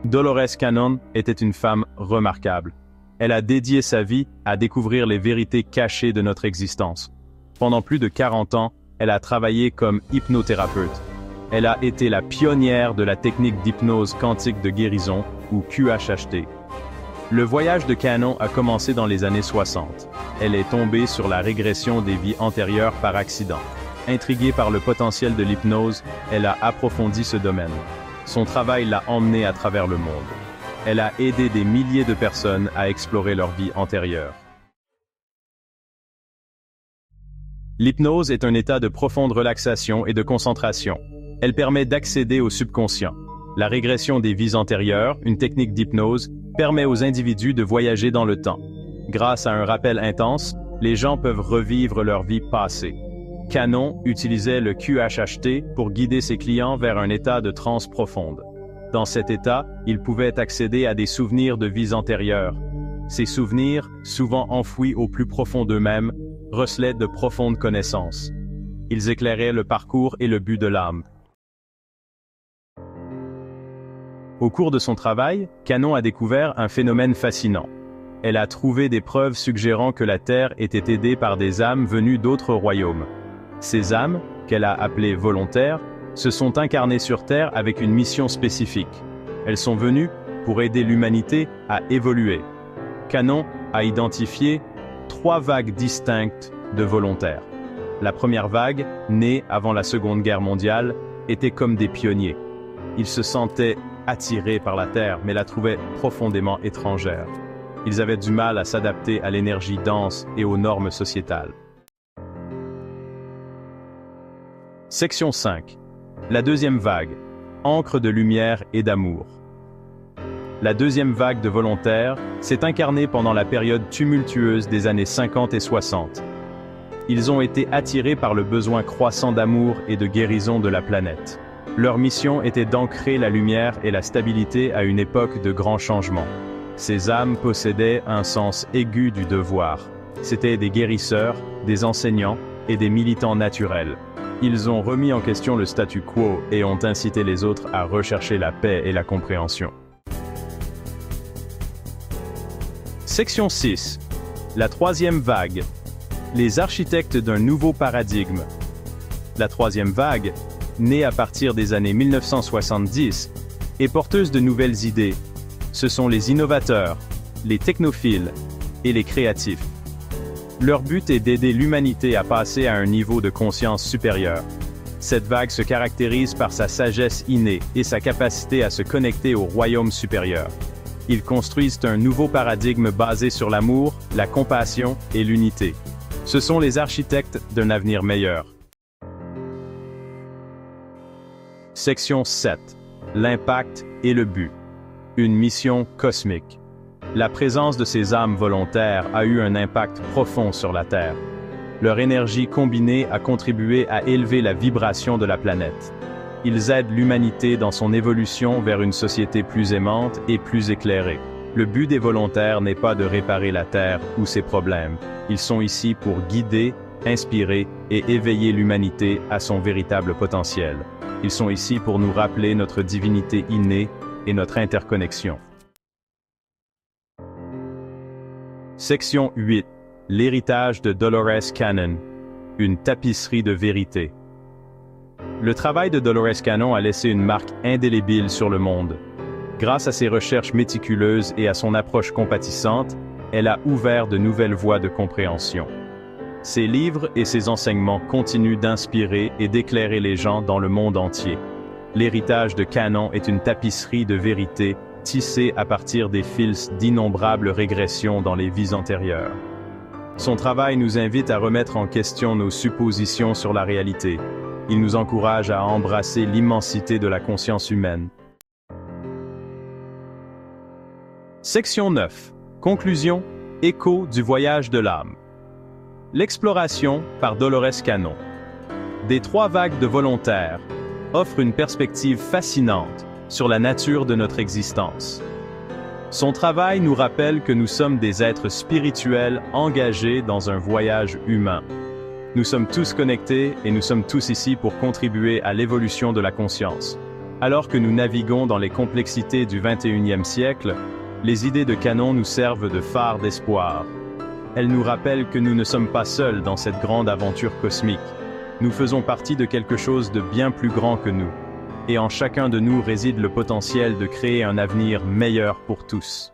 Dolores Cannon était une femme remarquable. Elle a dédié sa vie à découvrir les vérités cachées de notre existence. Pendant plus de 40 ans, elle a travaillé comme hypnothérapeute. Elle a été la pionnière de la technique d'hypnose quantique de guérison, ou QHHT. Le voyage de Cannon a commencé dans les années 60. Elle est tombée sur la régression des vies antérieures par accident. Intriguée par le potentiel de l'hypnose, elle a approfondi ce domaine. Son travail l'a emmenée à travers le monde. Elle a aidé des milliers de personnes à explorer leur vie antérieure. L'hypnose est un état de profonde relaxation et de concentration. Elle permet d'accéder au subconscient. La régression des vies antérieures, une technique d'hypnose, permet aux individus de voyager dans le temps. Grâce à un rappel intense, les gens peuvent revivre leur vie passée. Cannon utilisait le QHHT pour guider ses clients vers un état de transe profonde. Dans cet état, ils pouvaient accéder à des souvenirs de vies antérieures. Ces souvenirs, souvent enfouis au plus profond d'eux-mêmes, recelaient de profondes connaissances. Ils éclairaient le parcours et le but de l'âme. Au cours de son travail, Cannon a découvert un phénomène fascinant. Elle a trouvé des preuves suggérant que la Terre était aidée par des âmes venues d'autres royaumes. Ces âmes, qu'elle a appelées volontaires, se sont incarnées sur Terre avec une mission spécifique. Elles sont venues pour aider l'humanité à évoluer. Cannon a identifié 3 vagues distinctes de volontaires. La première vague, née avant la Seconde Guerre mondiale, était comme des pionniers. Ils se sentaient attirés par la Terre, mais la trouvaient profondément étrangère. Ils avaient du mal à s'adapter à l'énergie dense et aux normes sociétales. Section 5. La deuxième vague, encre de lumière et d'amour. La deuxième vague de volontaires s'est incarnée pendant la période tumultueuse des années 50 et 60. Ils ont été attirés par le besoin croissant d'amour et de guérison de la planète. Leur mission était d'ancrer la lumière et la stabilité à une époque de grands changements. Ces âmes possédaient un sens aigu du devoir. C'étaient des guérisseurs, des enseignants et des militants naturels. Ils ont remis en question le statu quo et ont incité les autres à rechercher la paix et la compréhension. Section 6. La troisième vague. Les architectes d'un nouveau paradigme. La troisième vague, née à partir des années 1970, est porteuse de nouvelles idées. Ce sont les innovateurs, les technophiles et les créatifs. Leur but est d'aider l'humanité à passer à un niveau de conscience supérieur. Cette vague se caractérise par sa sagesse innée et sa capacité à se connecter au royaume supérieur. Ils construisent un nouveau paradigme basé sur l'amour, la compassion et l'unité. Ce sont les architectes d'un avenir meilleur. Section 7. L'impact et le but. Une mission cosmique. La présence de ces âmes volontaires a eu un impact profond sur la Terre. Leur énergie combinée a contribué à élever la vibration de la planète. Ils aident l'humanité dans son évolution vers une société plus aimante et plus éclairée. Le but des volontaires n'est pas de réparer la Terre ou ses problèmes. Ils sont ici pour guider, inspirer et éveiller l'humanité à son véritable potentiel. Ils sont ici pour nous rappeler notre divinité innée et notre interconnexion. Section 8. L'héritage de Dolores Cannon. Une tapisserie de vérité. Le travail de Dolores Cannon a laissé une marque indélébile sur le monde. Grâce à ses recherches méticuleuses et à son approche compatissante, elle a ouvert de nouvelles voies de compréhension. Ses livres et ses enseignements continuent d'inspirer et d'éclairer les gens dans le monde entier. L'héritage de Cannon est une tapisserie de vérité tissée à partir des fils d'innombrables régressions dans les vies antérieures. Son travail nous invite à remettre en question nos suppositions sur la réalité. Il nous encourage à embrasser l'immensité de la conscience humaine. Section 9. Conclusion. Écho du voyage de l'âme. L'exploration par Dolores Cannon. Des 3 vagues de volontaires offre une perspective fascinante sur la nature de notre existence. Son travail nous rappelle que nous sommes des êtres spirituels engagés dans un voyage humain. Nous sommes tous connectés et nous sommes tous ici pour contribuer à l'évolution de la conscience. Alors que nous naviguons dans les complexités du XXIe siècle, les idées de Canon nous servent de phare d'espoir. Elles nous rappellent que nous ne sommes pas seuls dans cette grande aventure cosmique. Nous faisons partie de quelque chose de bien plus grand que nous. Et en chacun de nous réside le potentiel de créer un avenir meilleur pour tous.